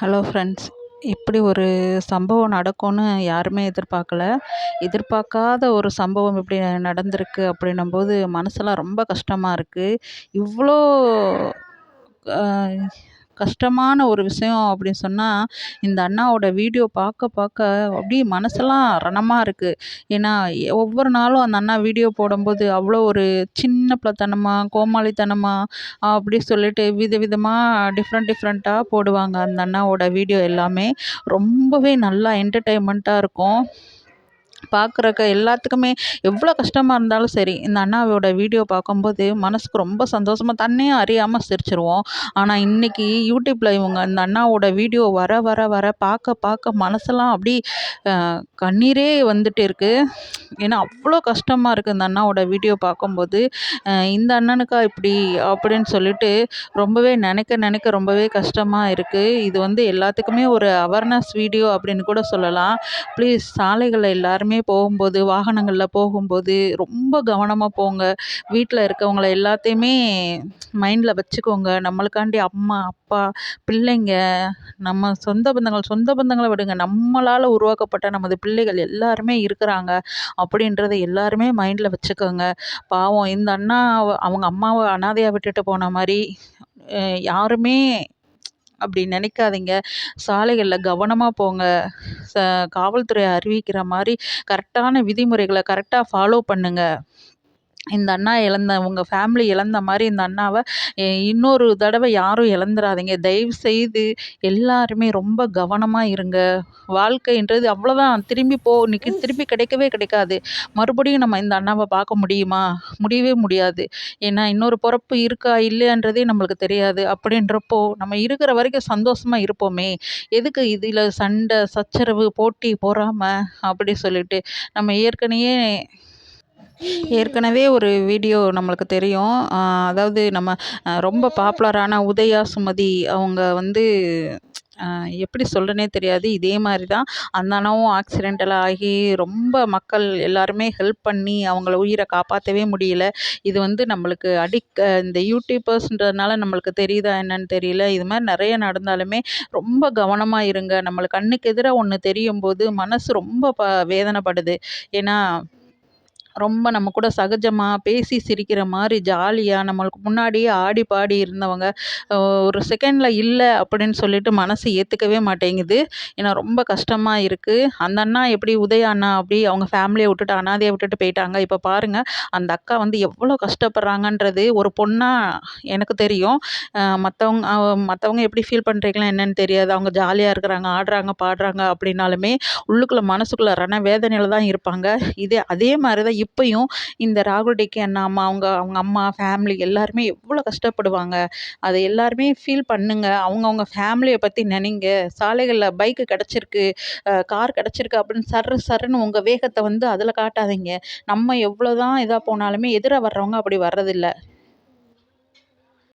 Hello friends. இப்படி ஒரு சம்பவம் நடக்கும்னு யாருமே எதிர்பார்க்கல. எதிர்பார்க்காத ஒரு சம்பவம் இப்படி நடந்திருக்கு அப்படின்னும்போது மனசெல்லாம் ரொம்ப கஷ்டமா இருக்கு. இவ்வளோ அ கஷ்டமான ஒரு விஷயம் அப்படின்னு சொன்னா, இந்த அண்ணாவோட வீடியோ பார்க்க பார்க்க அப்படியே மனசெல்லாம் ரணமா இருக்கு. ஏன்னா ஒவ்வொரு நாளும் அந்த அண்ணா வீடியோ போடும்போது அவ்வளோ ஒரு சின்ன பிள்ளைத்தனமா, கோமாளித்தனமா அப்படி சொல்லிட்டு விதவிதமா டிஃப்ரெண்ட்டா போடுவாங்க. அந்த அண்ணாவோட வீடியோ எல்லாமே ரொம்பவே நல்லா என்டர்டெயின்மெண்ட்டா இருக்கும். பார்க்குறக்கு எல்லாத்துக்குமே எவ்வளோ கஷ்டமா இருந்தாலும் சரி, இந்த அண்ணாவோட வீடியோ பார்க்கும்போது மனசுக்கு ரொம்ப சந்தோஷமா தன்னையும் அறியாம சிரிச்சுருவோம். ஆனா இன்னைக்கு யூடியூப்ல இவங்க இந்த அண்ணாவோட வீடியோ வர வர வர பார்க்க பார்க்க மனசெல்லாம் அப்படியே அ கண்ணீரே வந்துட்டு இருக்கு. ஏன்னா அவ்வளோ கஷ்டமா இருக்கு இந்த அண்ணாவோட வீடியோ பார்க்கும்போது. இந்த அண்ணனுக்கா இப்படி அப்படின்னு சொல்லிட்டு ரொம்பவே நினைக்க நினைக்க ரொம்பவே கஷ்டமா இருக்கு. இது வந்து எல்லாத்துக்குமே ஒரு அவேர்னஸ் வீடியோ அப்படின்னு கூட சொல்லலாம். ப்ளீஸ் சாலைகள்ல எல்லாருமே போகும்போது, வாகனங்கள்ல போகும்போது ரொம்ப கவனமா போங்க. வீட்ல இருக்கவங்கள எல்லாத்தையுமே மைண்ட்ல வச்சுக்கோங்க. நம்மளுக்காண்டி அம்மா, அப்பா, பிள்ளைங்க, நம்ம சொந்த பந்தங்கள விடுங்க. நம்மளால உருவாக்கப்பட்ட நமது பிள்ளைகள் எல்லாருமே இருக்கிறாங்க. அப்படின்றத எல்லாருமே மைண்ட்ல வச்சுக்கோங்க. பாவம் இந்த அண்ணா அவங்க அம்மாவ அனாதையா விட்டுட்டு போன மாரி, அ யாருமே அப்படி நினைக்காதீங்க. சாலைகள்ல கவனமா போங்க. ச காவல்துறை அறிவிக்கிற மாரி கரெக்டான விதிமுறைகள கரெக்ட்டா ஃபாலோ பண்ணுங்க. இந்த அண்ணா உங்க ஃபேமிலி இழந்த மாரி இந்த அண்ணாவ இன்னொரு தடவ யாரும் இழந்துராதீங்க. தயவு செய்து எல்லாருமே ரொம்ப கவனமா இருங்க. வாழ்க்கைன்றது அவ்வளோதான். திருப்பி கிடைக்கவே கிடைக்காது. மறுபடியும் நம்ம இந்த அண்ணாவ பார்க்க முடியுமா? முடியவே முடியாது. ஏன்னா இன்னொரு பொறப்பு இருக்கா? இல்லையான்றதே நம்மளுக்கு தெரியாது. அப்படின்றப்போ நம்ம இருக்கிற வரைக்கும் சந்தோஷமா இருப்போமே! எதுக்கு இதில சண்டை, சச்சரவு, போட்டி, பொறாம அப்படி சொல்லிட்டு நம்ம ஏற்கனவே ஒரு வீடியோ நம்மளுக்கு தெரியும். அதாவது நம்ம ரொம்ப பாப்புலரான உதயா சுமதி அவங்க வந்து அ எப்படி சொல்றதுன்னே தெரியாது. இதே மாரி தான் அந்த அண்ணாவும் ஆக்சிடென்டலா ஆகி ரொம்ப மக்கள் எல்லாருமே ஹெல்ப் பண்ணி அவங்கள உயிர காப்பாத்தவே முடியல. இது வந்து நம்மளுக்கு இந்த யூடியூபர்ஸ்ன்றதுனால நம்மளுக்கு தெரியுதா என்னன்னு தெரியல. இது மாரி நெறைய நடந்தாலுமே ரொம்ப கவனமா இருங்க. நம்மளுக்கு கண்ணுக்கு எதிரா ஒண்ணு தெரியும்போது மனசு ரொம்ப வேதனைப்படுது. ஏன்னா ரொம்ப நம்ம கூட சகஜமா பேசி சிரிக்கிற மாரி ஜாலியா நம்மளுக்கு முன்னாடியே ஆடி பாடி இருந்தவங்க, அ ஒரு செகண்ட்ல இல்ல அப்படின்னு சொல்லிட்டு மனசு ஏத்துக்கவே மாட்டேங்குது. ஏன்னா ரொம்ப கஷ்டமா இருக்கு. அந்த அண்ணா எப்படி உதயா அண்ணா அப்படி அவங்க ஃபேமிலிய விட்டுட்டு அனாதையா விட்டுட்டு போயிட்டாங்க. இப்ப பாருங்க அந்த அக்கா வந்து எவ்வளோ கஷ்டப்படுறாங்கன்றது ஒரு பொண்ணா எனக்கு தெரியும். மத்தவங்க எப்படி ஃபீல் பண்றீங்களா என்னன்னு தெரியாது. அவங்க ஜாலியா இருக்கிறாங்க, ஆடுறாங்க, பாடுறாங்க அப்படின்னாலுமே உள்ளுக்குள்ள மனசுக்குள்ள வேதனையில தான் இருப்பாங்க. அதே மாரி தான் இப்பயும் இந்த ராகுல் டீக்கே அண்ணா அவங்க அவங்க அம்மா, ஃபேமிலி எல்லாருமே எவ்வளோ கஷ்டப்படுவாங்க. அத எல்லாருமே ஃபீல் பண்ணுங்க. அவங்கவங்க ஃபேமிலிய பத்தி நெனைங்க. சாலைகள்ல பைக்கு கிடைச்சிருக்கு, கார் கிடைச்சிருக்கு அப்படின்னு சர்ரு சர்ருன்னு உங்க வேகத்த வந்து அதில காட்டாதீங்க. நம்ம எவ்வளோதான் இதா போனாலுமே எதிரா வர்றவங்க அப்படி வர்றதில்ல.